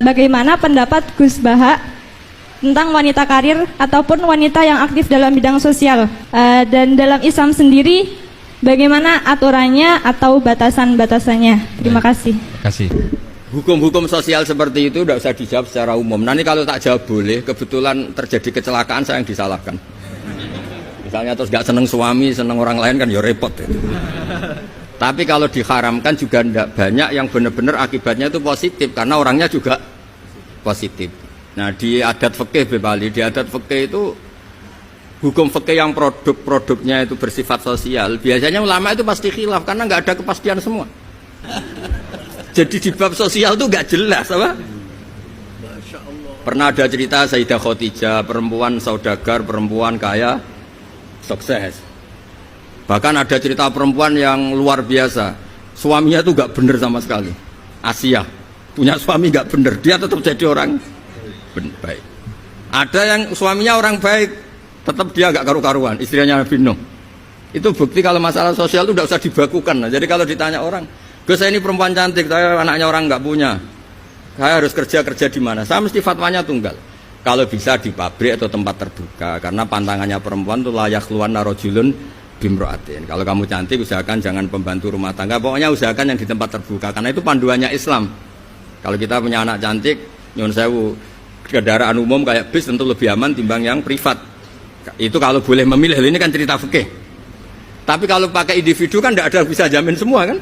bagaimana pendapat Gus Baha tentang wanita karir ataupun wanita yang aktif dalam bidang sosial, dan dalam Islam sendiri bagaimana aturannya atau batasan-batasannya? Terima kasih. Hukum-hukum sosial seperti itu tidak usah dijawab secara umum. Nanti kalau tak jawab boleh, kebetulan terjadi kecelakaan saya yang disalahkan. Misalnya terus gak seneng suami, seneng orang lain kan ya repot. Tapi kalau diharamkan juga tidak banyak yang benar-benar akibatnya itu positif karena orangnya juga positif. Nah di adat fikih Bali, di adat fikih itu hukum fikih yang produk-produknya itu bersifat sosial, biasanya ulama itu pasti khilaf karena nggak ada kepastian semua. Jadi di bab sosial itu nggak jelas apa? Pernah ada cerita Sayyidah Khadijah, perempuan saudagar, perempuan kaya, sukses. Bahkan ada cerita perempuan yang luar biasa, suaminya tuh gak bener sama sekali. Asia punya suami gak bener, dia tetap jadi orang baik. Ada yang suaminya orang baik, tetap dia gak karu-karuan, istrinya Nabi Nuh. Itu bukti kalau masalah sosial itu tidak usah dibakukan. Jadi kalau ditanya orang, Gus saya ini perempuan cantik, saya anaknya orang gak punya, saya harus kerja di mana? Saya mesti fatwanya tunggal. Kalau bisa di pabrik atau tempat terbuka, karena pantangannya perempuan itu layak keluar narojulun bimroatin. Kalau kamu cantik usahakan jangan pembantu rumah tangga, pokoknya usahakan yang di tempat terbuka karena itu panduannya Islam. Kalau kita punya anak cantik, nyun sewu, kendaraan umum kayak bis tentu lebih aman timbang yang privat. Itu kalau boleh memilih, ini kan cerita fikih. Tapi kalau pakai individu kan tidak ada yang bisa jamin semua kan.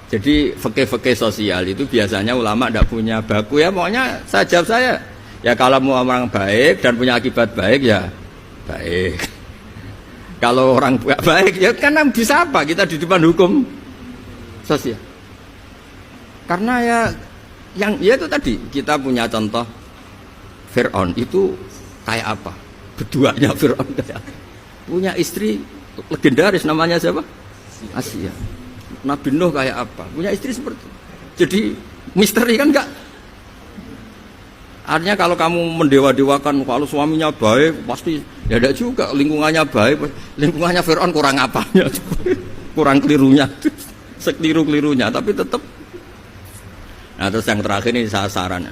Jadi fikih-fikih sosial itu biasanya ulama tidak punya baku ya, pokoknya saya jawab saya. Ya kalau mau orang baik dan punya akibat baik ya baik. Kalau orang baik ya karena bisa apa kita di depan hukum sosial. Karena ya itu tadi kita punya contoh Fir'aun itu kayak apa? Beduanya Fir'aun kayak apa? Punya istri legendaris namanya siapa? Asia. Nabi Nuh kayak apa? Punya istri seperti itu. Jadi misteri kan enggak? Artinya kalau kamu mendewa-dewakan kalau suaminya baik pasti ya tidak juga, lingkungannya baik, lingkungannya Fir'aun kurang apanya, kurang kelirunya, sekeliru-kelirunya, tapi tetap. Nah terus yang terakhir ini saya saran,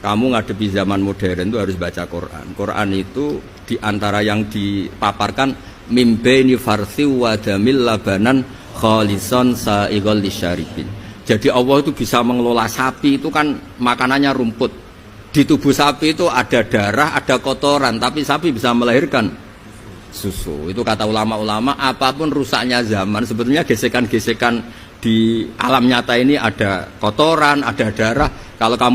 kamu ngadepi zaman modern itu harus baca Quran. Quran itu diantara yang dipaparkan mimbaini farsi wadamil labanan khalison sa'iqal lisyaribin. Jadi Allah itu bisa mengelola sapi itu kan makanannya rumput. Di tubuh sapi itu ada darah, ada kotoran, tapi sapi bisa melahirkan susu. Itu kata ulama-ulama, apapun rusaknya zaman, sebetulnya gesekan-gesekan di alam nyata ini ada kotoran, ada darah. Kalau kamu